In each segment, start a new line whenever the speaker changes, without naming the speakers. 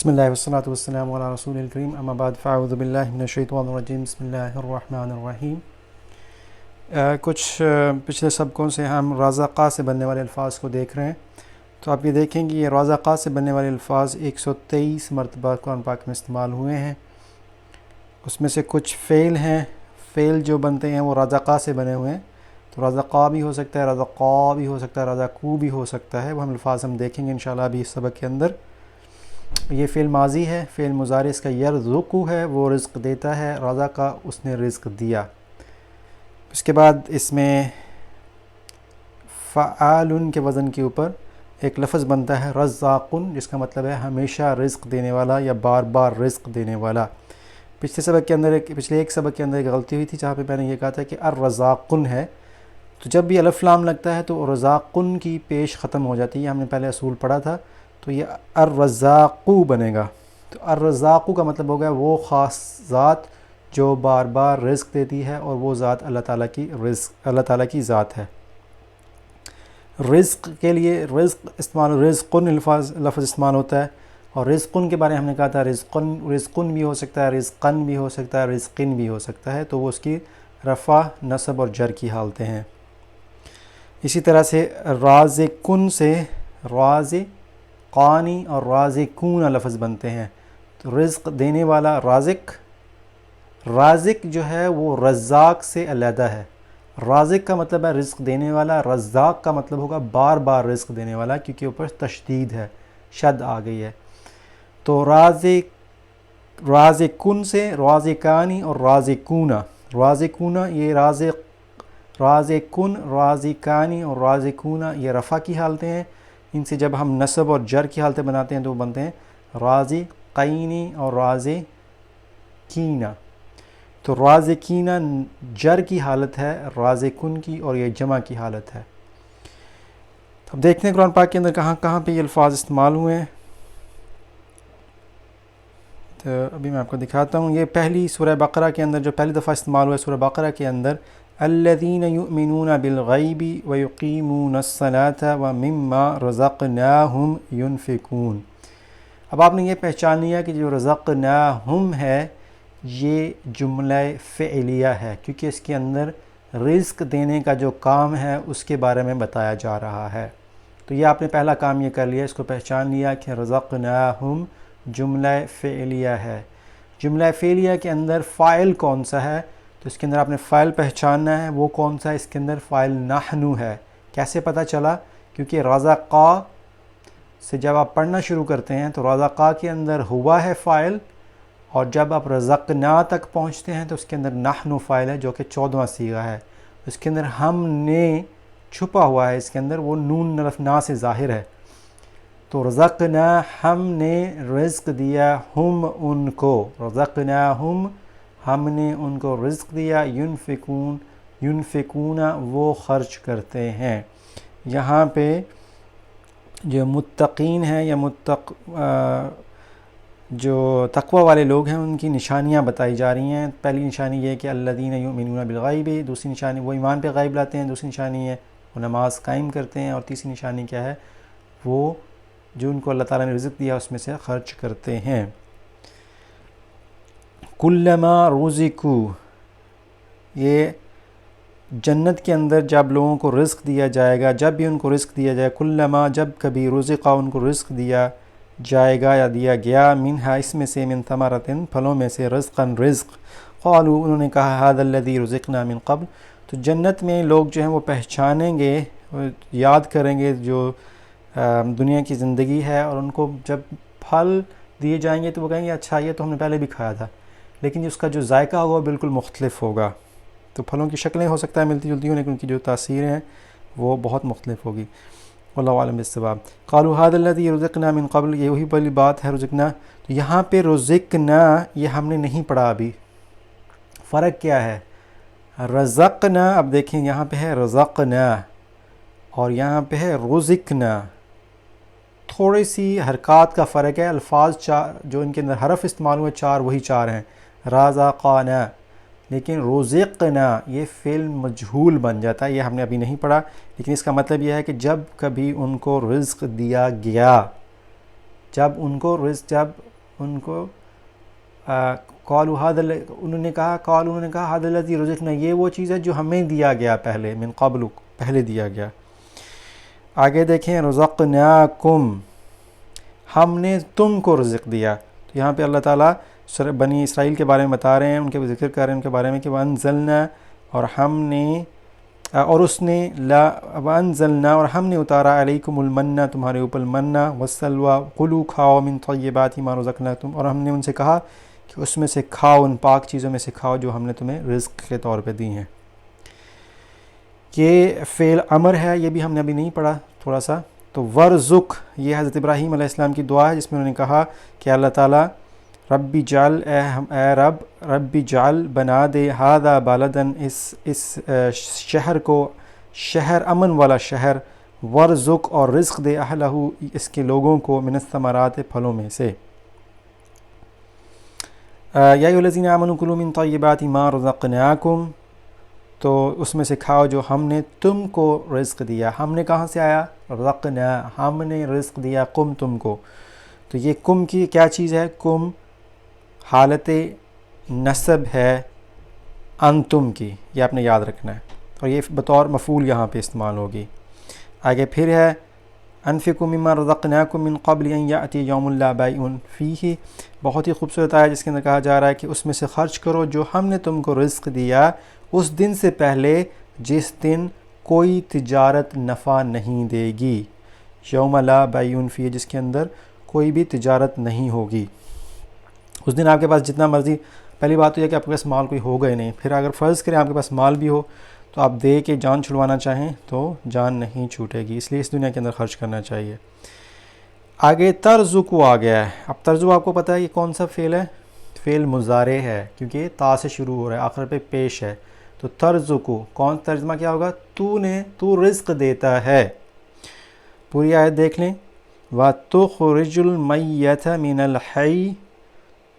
بسم اللہ والصلاة والسلام علی رسول الکریم اما بعد فاعوذ باللہ من الشیطان الرجیم بسم اللہ الرحمن الرحیم۔ کچھ پچھلے سبقوں سے ہم رازہ قا سے بننے والے الفاظ کو دیکھ رہے ہیں، تو آپ یہ دیکھیں گے یہ رازہ قا سے بننے والے الفاظ 123 مرتبہ قرآن پاک میں استعمال ہوئے ہیں۔ اس میں سے کچھ فعل ہیں، فعل جو بنتے ہیں وہ رازہ قا سے بنے ہوئے ہیں، تو رازہ قا بھی ہو سکتا ہے، رازہ قا بھی ہو سکتا ہے، رازہ کو بھی ہو سکتا ہے۔ وہ ہم الفاظ ہم دیکھیں گے انشاءاللہ ابھی اس سبق کے اندر۔ یہ فعل ماضی ہے، فعل مضارع اس کا یرزقو ہے، وہ رزق دیتا ہے، رازہ کا اس نے رزق دیا۔ اس کے بعد اس میں فعال کے وزن کے اوپر ایک لفظ بنتا ہے رزاقن، جس کا مطلب ہے ہمیشہ رزق دینے والا یا بار بار رزق دینے والا۔ پچھلے ایک سبق کے اندر ایک غلطی ہوئی تھی جہاں پہ میں نے یہ کہا تھا کہ الرزاقن ہے، تو جب بھی الف لام لگتا ہے تو رزاقن کی پیش ختم ہو جاتی ہے، ہم نے پہلے اصول پڑھا تھا، تو یہ الرزاقو بنے گا۔ تو الرزاقو کا مطلب ہوگا وہ خاص ذات جو بار بار رزق دیتی ہے، اور وہ ذات اللہ تعالیٰ کی ذات ہے۔ رزق کے لیے رزقن لفظ استعمال ہوتا ہے، اور رزقن کے بارے میں ہم نے کہا تھا رزقن بھی ہو سکتا ہے، رزقن بھی ہو سکتا ہے، رزقن بھی ہو سکتا ہے، تو وہ اس کی رفع، نصب اور جر کی حالتیں ہیں۔ اسی طرح سے رازقن سے رازقانی اور رازقون لفظ بنتے ہیں، تو رزق دینے والا رازق جو ہے وہ رزاق سے علیحدہ ہے۔ رازق کا مطلب ہے رزق دینے والا، رزاق کا مطلب ہوگا بار بار رزق دینے والا، کیونکہ اوپر تشدید ہے، شد آ گئی ہے۔ تو رازقن سے رازقانی اور رازقون یہ رازقن، رازقانی اور رازقون یہ رفع کی حالتیں ہیں۔ ان سے جب ہم نصب اور جر کی حالتیں بناتے ہیں تو وہ بنتے ہیں رازقینی اور رازقین۔ تو رازقین جر کی حالت ہے رازقن کی، اور یہ جمع کی حالت ہے۔ اب دیکھتے ہیں قرآن پاک کے اندر کہاں کہاں پہ یہ الفاظ استعمال ہوئے ہیں، تو ابھی میں آپ کو دکھاتا ہوں۔ یہ پہلی سورہ بقرہ کے اندر جو پہلی دفعہ استعمال ہوا ہے، سورہ بقرہ کے اندر الذین یؤمنون بالغیب ویقیمون الصلاة ومما رزقناہم ینفقون۔ اب آپ نے یہ پہچان لیا کہ جو رزقناہم ہے یہ جملہ فعلیہ ہے، کیونکہ اس کے اندر رزق دینے کا جو کام ہے اس کے بارے میں بتایا جا رہا ہے۔ تو یہ آپ نے پہلا کام یہ کر لیا، اس کو پہچان لیا کہ رزقناہم جملہ فعلیہ ہے۔ جملہ فعلیہ کے اندر فاعل کون سا ہے، تو اس کے اندر آپ نے فاعل پہچاننا ہے، وہ کون سا ہے، اس کے اندر فاعل نحنو ہے۔ کیسے پتہ چلا؟ کیونکہ رازہ قا سے جب آپ پڑھنا شروع کرتے ہیں تو رازہ قا کے اندر ہوا ہے فاعل، اور جب آپ رزقنا تک پہنچتے ہیں تو اس کے اندر نحنو فاعل ہے، جو کہ 14واں صیغہ ہے۔ اس کے اندر ہم نے چھپا ہوا ہے، اس کے اندر وہ نون نرف نا سے ظاہر ہے۔ تو رزقنا ہم نے رزق دیا، ہم ان کو، رزقناہم ہم نے ان کو رزق دیا، ینفقون وہ خرچ کرتے ہیں۔ یہاں پہ جو متقین ہیں یا جو تقوی والے لوگ ہیں ان کی نشانیاں بتائی جا رہی ہیں۔ پہلی نشانی یہ ہے کہ الذین یؤمنون بالغیب، دوسری نشانی وہ ایمان پہ غیب لاتے ہیں، دوسری نشانی ہے وہ نماز قائم کرتے ہیں، اور تیسری نشانی کیا ہے، وہ جو ان کو اللہ تعالیٰ نے رزق دیا اس میں سے خرچ کرتے ہیں۔ کلما رزقوا، یہ جنت کے اندر جب لوگوں کو رزق دیا جائے گا، جب بھی ان کو رزق دیا جائے، کلما جب کبھی رزقا ان کو رزق دیا جائے گا یا دیا گیا، منہا اس میں سے، من ثمرۃ پھلوں میں سے، رزقاً رزق، قالوا انہوں نے کہا ھذا الذی رزقنا من قبل، تو جنت میں لوگ جو ہیں وہ پہچانیں گے، یاد کریں گے جو دنیا کی زندگی ہے، اور ان کو جب پھل دیے جائیں گے تو وہ کہیں گے اچھا یہ تو ہم نے پہلے بھی کھایا تھا، لیکن اس کا جو ذائقہ ہوگا وہ بالکل مختلف ہوگا۔ تو پھلوں کی شکلیں ہو سکتا ہے ملتی جلتی ہوں، لیکن ان کی جو تاثیریں ہیں وہ بہت مختلف ہوگی۔ واللہ اعلم بالصواب۔ قالوا ھذا الذی رزقنا من قبل، یہ وہی بڑی بات ہے رزقنا۔ تو یہاں پہ رزقنا یہ ہم نے نہیں پڑھا ابھی، فرق کیا ہے؟ رزقنا، اب دیکھیں یہاں پہ ہے رزقنا اور یہاں پہ ہے رزقنا، تھوڑی سی حرکات کا فرق ہے۔ الفاظ چار جو ان کے اندر حرف استعمال ہوئے چار وہی چار ہیں، رازقنا، لیکن رزقنا یہ فعل مجہول بن جاتا ہے، یہ ہم نے ابھی نہیں پڑھا، لیکن اس کا مطلب یہ ہے کہ جب کبھی ان کو رزق دیا گیا جب ان کو قالوا هذا انہوں نے کہا هذا الذي رزقنا، یہ وہ چیز ہے جو ہمیں دیا گیا پہلے، من قبل پہلے دیا گیا۔ آگے دیکھیں رزقناکم، ہم نے تم کو رزق دیا۔ تو یہاں پہ اللہ تعالیٰ بنی اسرائیل کے بارے میں بتا رہے ہیں، ان کے ذکر کر رہے ہیں ان کے بارے میں کہ وانزلنا، اور ہم نے اور اس نے وانزلنا، اور ہم نے اتارا علیکم المنہ، تمہارے اوپر منہ والسلوى، کلوا کھاؤ من طیبات ما رزقناکم، اور ہم نے ان سے کہا کہ اس میں سے کھاؤ، ان پاک چیزوں میں سے کھاؤ جو ہم نے تمہیں رزق کے طور پہ دی ہیں۔ یہ فعل امر ہے، یہ بھی ہم نے ابھی نہیں پڑھا تھوڑا سا۔ تو ورزق، یہ حضرت ابراہیم علیہ السلام کی دعا ہے جس میں انہوں نے کہا کہ اللہ تعالیٰ ربی جعل، اے رب، ربی جعل بنا دے ہذا بلدن، اس شہر کو شہر امن والا شہر، ورزق اور رزق دے اہلہ اس کے لوگوں کو، من الثمرات پھلوں میں سے۔ یا ایھا الذین آمنوا کلوا من طیبات ما رزقناکم، تو اس میں سے کھاؤ جو ہم نے تم کو رزق دیا۔ ہم نے کہاں سے آیا؟ رزقنا، ہم نے رزق دیا کم، تم کو۔ تو یہ کم کی کیا چیز ہے؟ کم حالت نصب ہے انتم کی، یہ آپ نے یاد رکھنا ہے، اور یہ بطور مفعول یہاں پہ استعمال ہوگی۔ آگے پھر ہے انفقوا مما رزقناکم من قبل ان یأتی یوم لا بیع فیہ، بہت ہی خوبصورت آیا جس کے اندر کہا جا رہا ہے کہ اس میں سے خرچ کرو جو ہم نے تم کو رزق دیا اس دن سے پہلے جس دن کوئی تجارت نفع نہیں دے گی، یوم لا بیع فیہ، جس کے اندر کوئی بھی تجارت نہیں ہوگی۔ اس دن آپ کے پاس جتنا مرضی، پہلی بات تو یہ کہ آپ کے پاس مال کوئی ہوگا ہی نہیں، پھر اگر فرض کریں آپ کے پاس مال بھی ہو تو آپ دے کے جان چھڑوانا چاہیں تو جان نہیں چھوٹے گی، اس لیے اس دنیا کے اندر خرچ کرنا چاہیے۔ آگے ترزقو آ گیا ہے۔ اب ترزقو آپ کو پتہ ہے یہ کون سا فعل ہے؟ فعل مضارع ہے، کیونکہ یہ تا سے شروع ہو رہا ہے، آخر پہ پیش ہے۔ تو ترزقو کون، ترجمہ کیا ہوگا؟ تو رزق دیتا ہے۔ پوری آیت دیکھ لیں، وَتُخْرِجُ الْمَيَّتَ مِنَ الْحَيِّ،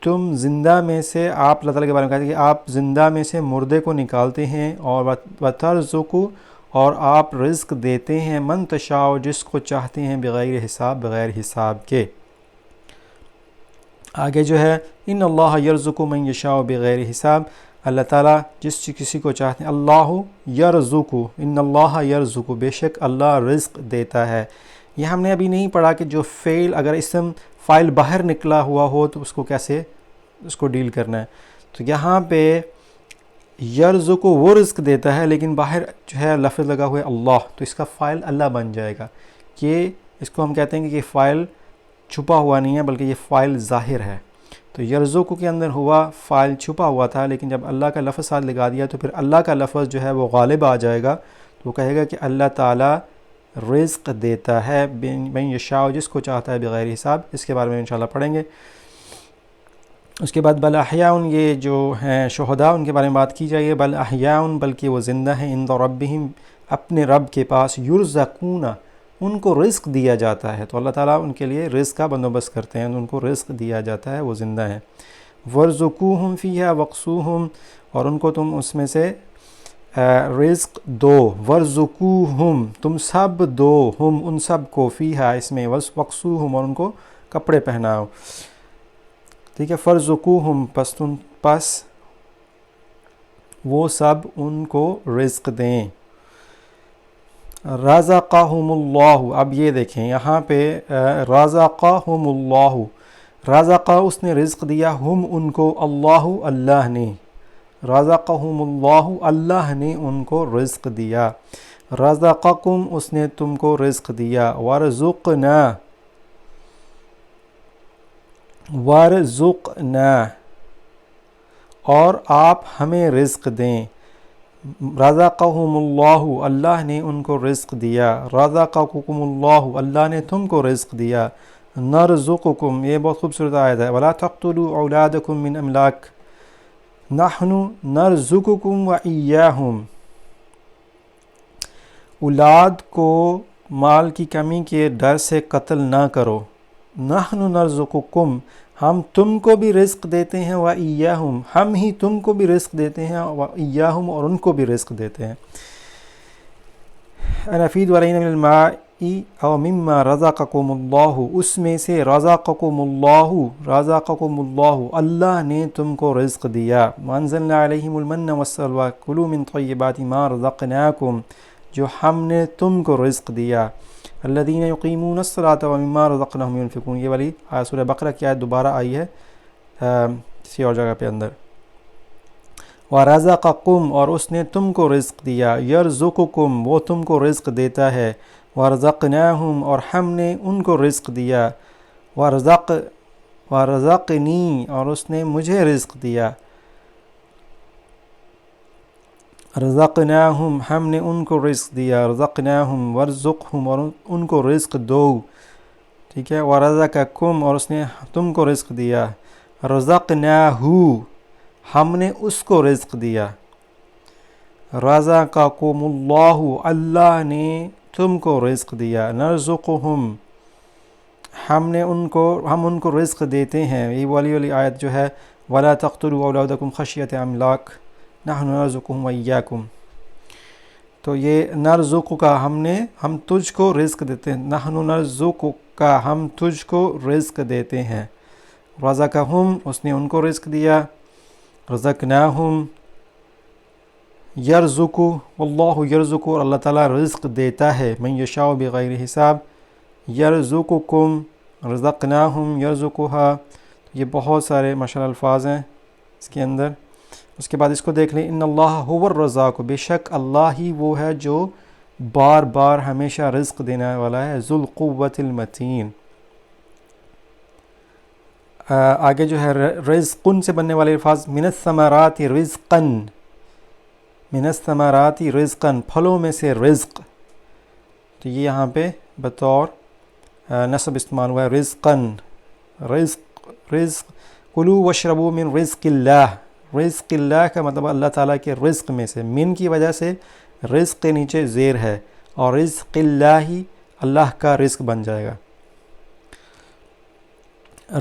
تم زندہ میں سے، آپ اللہ تعالیٰ کے بارے میں کہتے ہیں کہ آپ زندہ میں سے مردے کو نکالتے ہیں، اور وَتَرْزُقُ، اور آپ رزق دیتے ہیں، من تشاء، جس کو چاہتے ہیں، بغیر حساب، بغیر حساب کے۔ آگے جو ہے ان اللہ یرزق من یشاء بغیر حساب، اللہ تعالیٰ کسی کو چاہتے ہیں، اللہ یرزق، ان اللہ یرزق، بے شک اللہ رزق دیتا ہے۔ یہ ہم نے ابھی نہیں پڑھا کہ جو فعل اگر اسم فاعل باہر نکلا ہوا ہو تو اس کو کیسے اس کو ڈیل کرنا ہے۔ تو یہاں پہ یرزق وہ رزق دیتا ہے، لیکن باہر جو ہے لفظ لگا ہوا ہے اللہ، تو اس کا فاعل اللہ بن جائے گا۔ کہ اس کو ہم کہتے ہیں کہ یہ فاعل چھپا ہوا نہیں ہے بلکہ یہ فاعل ظاہر ہے۔ تو یرزق کے اندر ہوا فاعل چھپا ہوا تھا، لیکن جب اللہ کا لفظ ساتھ لگا دیا تو پھر اللہ کا لفظ جو ہے وہ غالب آ جائے گا، تو وہ کہے گا کہ اللہ تعالیٰ رزق دیتا ہے، من یشاء، جس کو چاہتا ہے، بغیر حساب۔ اس کے بارے میں انشاءاللہ پڑھیں گے۔ اس کے بعد بل احیاء، یہ جو ہیں شہداء ان کے بارے میں بات کی جائے، بل احیاء، بلکہ وہ زندہ ہیں، عند ربہم، اپنے رب کے پاس، یرزقون، ان کو رزق دیا جاتا ہے۔ تو اللہ تعالیٰ ان کے لیے رزق کا بندوبست کرتے ہیں، ان کو رزق دیا جاتا ہے، وہ زندہ ہیں۔ ورزقوہم فیہا وقسوہم، اور ان کو تم اس میں سے رزق دو، ورزقوہم، تم سب دو، ہم ان سب کو، فیہا اس میں، وقسوہم، اور ان کو کپڑے پہناؤ۔ ٹھیک ہے، فرزقوہم، پس وہ سب ان کو رزق دیں۔ رزقہم اللہ، اب یہ دیکھیں یہاں پہ رزقہم اللہ، رزقہ اس نے رزق دیا، ہم ان کو، اللہ اللہ نے، رزقہم اللہ اللہ نے ان کو رزق دیا، رزقکم اس نے تم کو رزق دیا، ورزقنا ورزقنا اور آپ ہمیں رزق دیں، رزقہم اللہ اللہ نے ان کو رزق دیا، رزقکم اللہ اللہ نے تم کو رزق دیا، نرزقکم، یہ بہت خوبصورت آیت ہے، ولا تقتلوا اولادکم من املاک، نحن نرزقکم وإیاہم، اولاد کو مال کی کمی کے ڈر سے قتل نہ کرو، نحن نرزقکم، ہم تم کو بھی رزق دیتے ہیں، وإیاہم، ہم ہی تم کو بھی رزق دیتے ہیں، وإیاہم، اور ان کو بھی رزق دیتے ہیں۔ نفید علینا من الماء، او مما رزقکم اللہ، اس میں سے رزقکم اللہ اللہ نے تم کو رزق دیا، وانزلنا علیہم المن والسلوی کلوا من طیبات ما رزقناکم، جو ہم نے تم کو رزق دیا، الذین یقیمون الصلاۃ ومما رزقناہم ینفقون، یہ والی سورہ بقرہ کی آیت دوبارہ آئی ہے کسی اور جگہ پہ اندر۔ وَرَزَقَكُمْ، اور اس نے تم کو رزق دیا، يَرْزُقُكُمْ، وہ تم کو رزق دیتا ہے، وَرَزَقْنَاهُمْ، اور ہم نے ان کو رزق دیا، وَرَزَقْنِي، اور اس نے مجھے رزق دیا، رزقناہم، ہم نے ان کو رزق دیا، رزقناہم ورزقہم، اور ان کو رزق دو، ٹھیک ہے، ورزقکم، اور اس نے تم کو رزق دیا، رزقناہو، ہم نے اس کو رزق دیا، رزقکم اللہ، اللہ نے تم کو رزق دیا، نرزقہم، ہم ان کو رزق دیتے ہیں، یہ والی آیت جو ہے وَلَا تَقْتُلُوا أَوْلَادَكُمْ خَشْيَةَ إِمْلَاقٍ نَحْنُ نَرْزُقُهُمْ وَإِيَّاكُمْ، تو یہ نرزق کا ہم تجھ کو رزق دیتے ہیں، نحن نرزق کا، ہم تجھ کو رزق دیتے ہیں، رزقہم، اس نے ان کو رزق دیا، رزقناہم، یرزق، واللہ یرزق، اور اللہ تعالیٰ رزق دیتا ہے، من یشاء بغیر حساب، یرزقکم، رزقناہم یرزقہا، یہ بہت سارے ماشاءاللہ الفاظ ہیں اس کے اندر۔ اس کے بعد اس کو دیکھ لیں، ان اللہ هو الرزاق، بے شک اللہ ہی وہ ہے جو بار بار ہمیشہ رزق دینے والا ہے، ذو القوۃ المتین۔ آگے جو ہے رزقن سے بننے والے الفاظ، من الثمرات رزقا، من الثمرات رزقا، پھلوں میں سے رزق، تو یہ یہاں پہ بطور نصب استعمال ہوا ہے، رزقا، رزق، کلوا واشربوا من رزق اللہ، رزق اللہ کا مطلب اللہ تعالیٰ کے رزق میں سے، من کی وجہ سے رزق کے نیچے زیر ہے، اور رزق اللہ ہی اللہ کا رزق بن جائے گا،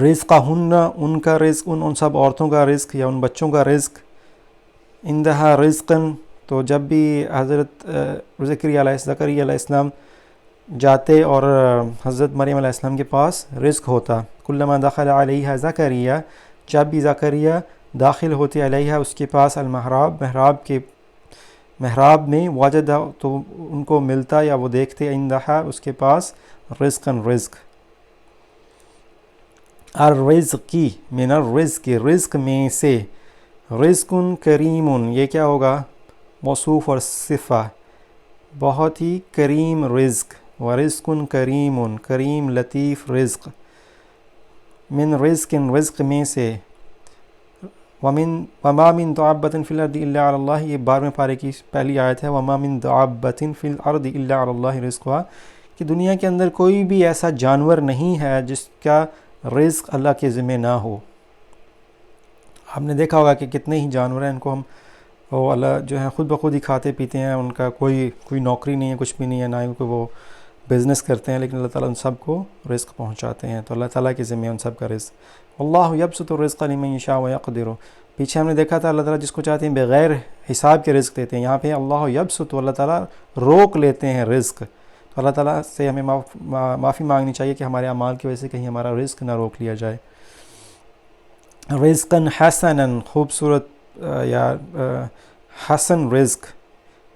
رزقہن، ان کا رزق، ان سب عورتوں کا رزق یا ان بچوں کا رزق، اندہا رزقن، تو جب بھی حضرت زکریا علیہ السلام جاتے اور حضرت مریم علیہ السلام کے پاس رزق ہوتا، کلما دخل علیہ زکریا، جب بھی زکریا داخل ہوتے علیہ اس کے پاس، المحراب، محراب میں، وجد، تو ان کو ملتا یا وہ دیکھتے، اندہا، اس کے پاس، رزقن، رزق، الرزقی، من الرزق، رزق میں سے، رزقن کریم، یہ کیا ہوگا، موصوف اور صفہ، بہت ہی کریم رزق، ورزقن کریم، کریم لطیف رزق، من رزق، رزق میں سے، وما من دابۃ فی الارض الا علی اللہ، یہ 12ویں پارے کی پہلی آیت ہے، وما من دابۃ فی الارض الا علی اللہ رزقها، کہ دنیا کے اندر کوئی بھی ایسا جانور نہیں ہے جس کا رزق اللہ کے ذمہ نہ ہو۔ آپ نے دیکھا ہوگا کہ کتنے ہی جانور ہیں، ان کو ہم وہ اللہ جو ہے خود بخود ہی کھاتے پیتے ہیں، ان کا کوئی نوکری نہیں ہے، کچھ بھی نہیں ہے، نہ ہی کوئی وہ بزنس کرتے ہیں، لیکن اللہ تعالیٰ ان سب کو رزق پہنچاتے ہیں، تو اللہ تعالیٰ کے ذمہ ان سب کا رزق، اللہ یبسط الرزق لمن یشاء ویقدر، پیچھے ہم نے دیکھا تھا اللہ تعالیٰ جس کو چاہتے ہیں بغیر حساب کے رزق دیتے ہیں، یہاں پہ اللہ یبسط، اللہ تعالیٰ روک لیتے ہیں رزق، تو اللہ تعالیٰ سے ہمیں معافی مانگنی چاہیے کہ ہمارے اعمال کی وجہ سے کہیں ہمارا رزق نہ روک لیا جائے۔ رزقاً حسناً، خوبصورت یا حسن رزق،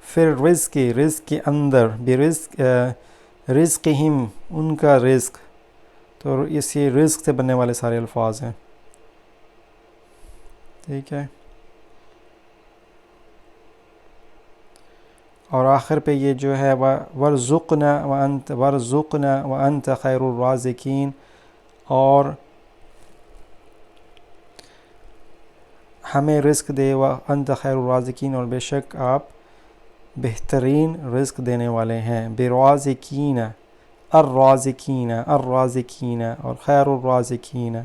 پھر رزق کے اندر، برزق، رزقہم، ان کا رزق، تو اس یہ رزق سے بننے والے سارے الفاظ ہیں، ٹھیک ہے، اور آخر پہ یہ جو ہے ورزقنا وانت خیر الرازقین، اور ہمیں رزق دے، وانت خیر الرازقین، اور بے شک آپ بہترین رزق دینے والے ہیں، برازقین، الرازقین، اور خیر الرازقین،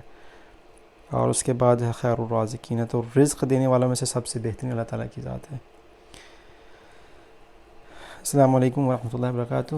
اور اس کے بعد ہے خیر الرازقین، تو رزق دینے والوں میں سے سب سے بہترین اللہ تعالیٰ کی ذات ہے۔ السلام علیکم ورحمۃ اللہ وبرکاتہ۔